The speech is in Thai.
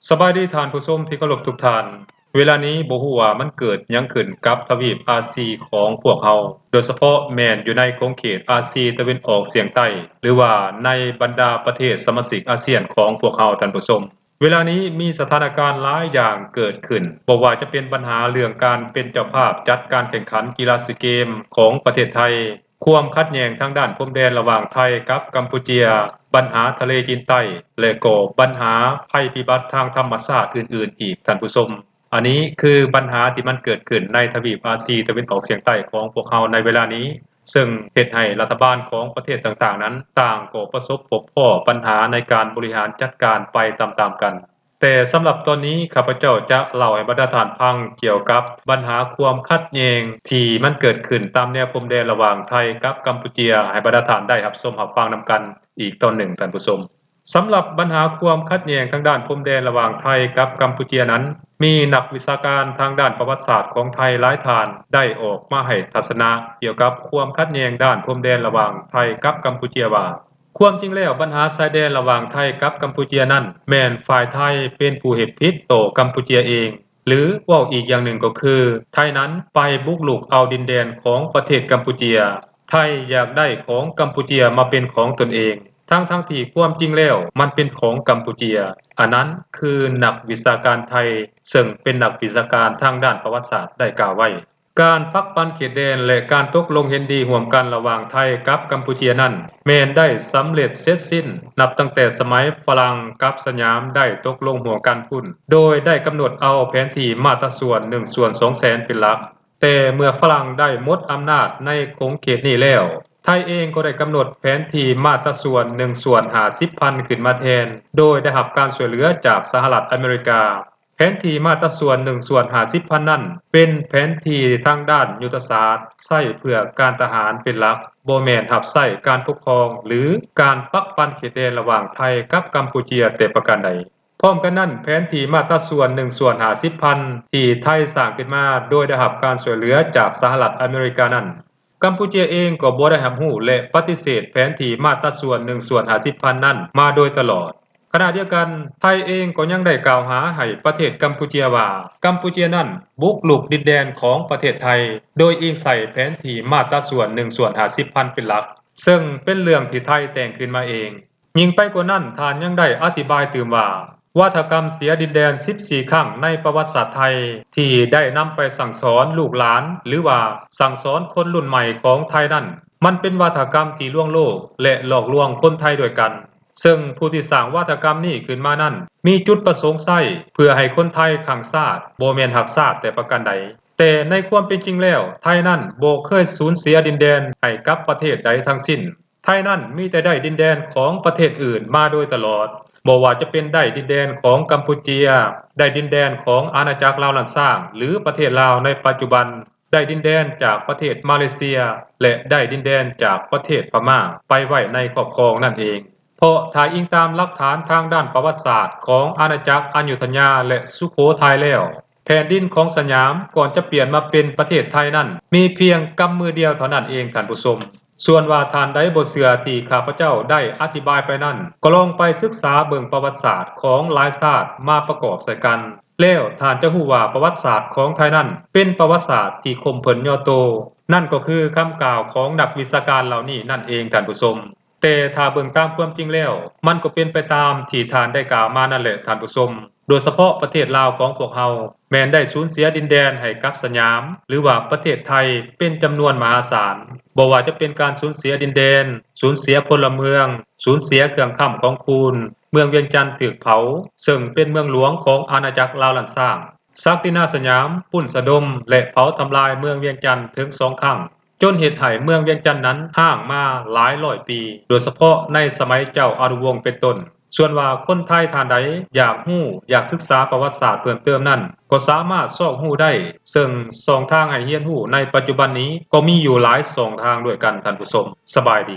สบายดีท่านผู้ชมที่เคารพทุกท่านเวลานี้บ่ฮู้ว่ามันเกิดหยังขึ้นกับทวีปอาซีของพวกเฮาโดยเฉพาะแม่นอยู่ในขงเขตอาซีตะวันออกเฉียงใต้หรือว่าในบรรดาประเทศสมาชิกอาเซียนของพวกเฮาท่านผู้ชมเวลานี้มีสถานการณ์หลายอย่างเกิดขึ้นบ่ว่าจะเป็นปัญหาเรื่องการเป็นเจ้าภาพจัดการแข่งขันกีฬาซีเกมของประเทศไทยความขัดแย้งทางด้านพรมแดนระหว่างไทยกับกัมพูเชียปัญหาทะเลจีนใต้และก็ปัญหาภัยพิบัติทางธรรมชาติอื่นๆอีกท่านผู้ชมอันนี้คือปัญหาที่มันเกิดขึ้นในทวีปอาซีตะวันออกเฉียงใต้ของพวกเฮาในเวลานี้ซึ่งเฮ็ดให้รัฐบาลของประเทศต่างๆนั้นต่างก็ประสบพบพ้อปัญหาในการบริหารจัดการไปตามๆกันแต่สำหรับตอนนี้ข้าพเจ้าจะเล่าให้บรรดาท่านฟังเกี่ยวกับปัญหาความขัดแย้งที่มันเกิดขึ้นตามแนวพรมแดนระหว่างไทยกับกัมพูเชียให้บรรดาท่านได้รับชมรับฟังนำกันอีกตอนหนึ่งท่านผู้ชมสำหรับปัญหาความขัดแย้งทางด้านพรมแดนระหว่างไทยกับกัมพูเชียนั้นมีนักวิชาการทางด้านประวัติศาสตร์ของไทยหลายท่านได้ออกมาให้ทัศนะเกี่ยวกับความขัดแย้งด้านพรมแดนระหว่างไทยกับกัมพูเชียว่าความจริงแล้วปัญหาชายแดนระหว่างไทยกับกัมพูเชียนั้นแม่นฝ่ายไทยเป็นผู้เฮ็ดผิดต่อกัมพูเชียเองหรือเว้าอีกอย่างหนึ่งก็คือไทยนั้นไปบุกรุกเอาดินแดนของประเทศกัมพูเชียไทยอยากได้ของกัมพูเชียมาเป็นของตนเองทั้งที่ความจริงแล้วมันเป็นของกัมพูเชียอันนั้นคือนักวิชาการไทยซึ่งเป็นนักวิชาการทางด้านประวัติศาสตร์ได้กล่าวไว้การปักปันเขตแดนและการตกลงเห็นดีร่วมกันระหว่างไทยกับกัมพูเชียนั้นแม้นได้สำเร็จเสร็จสิ้นนับตั้งแต่สมัยฝรั่งกับสยามได้ตกลงร่วมกันพุ่นโดยได้กำหนดเอาแผนที่มาตราส่วน1/200,000เป็นหลักแต่เมื่อฝรั่งได้หมดอำนาจในคงเขตนี้แล้วไทยเองก็ได้กำหนดแผนที่มาตราส่วน1/50,000ขึ้นมาแทนโดยได้รับการช่วยเหลือจากสหรัฐอเมริกาแผนที่มาตราส่วน1/50,000นั้นเป็นแผนที่ทางด้านยุทธศาสตร์ใช้เพื่อการทหารเป็นหลักบ่แม่นรับใช้การปกครองหรือการปักปันเขตแดนระหว่างไทยกับกัมพูเชียแต่ประการใดพร้อมกันนั้นแผนที่มาตราส่วน1/50,000ที่ไทยสร้างขึ้นมาโดยได้รับการช่วยเหลือจากสหรัฐอเมริกานั้นกัมพูเชียเองก็บ่ได้รับรู้และปฏิเสธแผนที่มาตราส่วน1/50,000นั้นมาโดยตลอดขณะเดียวกันไทยเองก็ยังได้กล่าวหาให้ประเทศกัมพูเชียว่ากัมพูเชียนั้นบุกรุกดินแดนของประเทศไทยโดยอิงใส่แผนที่มาตราส่วน1/50,000เป็นหลักซึ่งเป็นเรื่องที่ไทยแต่งขึ้นมาเองยิ่งไปกว่านั้นท่านยังได้อธิบายตื่มว่าวาทกรรมเสียดินแดน14ครั้งในประวัติศาสตร์ไทยที่ได้นำไปสั่งสอนลูกหลานหรือว่าสั่งสอนคนรุ่นใหม่ของไทยนั้นมันเป็นวาทกรรมที่ลวงโลกและหลอกลวงคนไทยด้วยกันซึ่งผู้ที่สร้างวาทกรรมนี้ขึ้นมานั้นมีจุดประสงค์ใช้เพื่อให้คนไทยขังชาติบ่แม่นรักชาติแต่ประการใดแต่ในความเป็นจริงแล้วไทยนั้นบ่เคยสูญเสียดินแดนให้กับประเทศใดทั้งสิ้นไทยนั้นมีแต่ได้ดินแดนของประเทศอื่นมาโดยตลอดบ่ว่าจะเป็นได้ดินแดนของกัมพูเชียได้ดินแดนของอาณาจักรลาวลันซางหรือประเทศลาวในปัจจุบันได้ดินแดนจากประเทศมาเลเซียและได้ดินแดนจากประเทศพม่าไปไว้ในครอบครองนั่นเองเพราะถ้าอิงตามหลักฐานทางด้านประวัติศาสตร์ของอาณาจักรอยุธยาและสุโขทัยแล้วแผ่นดินของสยามก่อนจะเปลี่ยนมาเป็นประเทศไทยนั้นมีเพียงกำมือเดียวเท่านั้นเองท่านผู้ชมส่วนว่าท่านใดบ่เชื่อที่ข้าพเจ้าได้อธิบายไปนั้นก็ลองไปศึกษาเบิ่งประวัติศาสตร์ของหลายชาติมาประกอบใส่กันแล้วท่านจะรู้ว่าประวัติศาสตร์ของไทยนั้นเป็นประวัติศาสตร์ที่คมเพิ่นย่อโตนั่นก็คือคำกล่าวของนักวิชาการเหล่านี้นั่นเองท่านผู้ชมแต่ถ้าเบิ่งตามความจริงแล้วมันก็เป็นไปตามที่ท่านได้กล่าวมานั่นแหละท่านผู้ชมโดยเฉพาะประเทศลาวของพวกเฮาแม้นได้สูญเสียดินแดนให้กับสยามหรือว่าประเทศไทยเป็นจำนวนมหาศาลบ่ว่าจะเป็นการสูญเสียดินแดนสูญเสียพลเมืองสูญเสียเครื่องค้ำของคูณเมืองเวียงจันทน์ถูกเผาซึ่งเป็นเมืองหลวงของอาณาจักรลาวลันซางศักดินาสยามปุ่นสะดมและเผาทำลายเมืองเวียงจันทน์ถึง2ครั้งจนเหตุให้เมืองเวียงจันทน์นั้นห่างมาหลายร้อยปีโดยเฉพาะในสมัยเจ้าอารุวงศ์เป็นต้นส่วนว่าคนไทยท่านใดอยากรู้อยากศึกษาประวัติศาสตร์เพิ่มเติมนั้นก็สามารถซอกรู้ได้ซึ่ง2ทางให้เรียนรู้ในปัจจุบันนี้ก็มีอยู่หลาย2ทางด้วยกันท่านผู้ชมสบายดี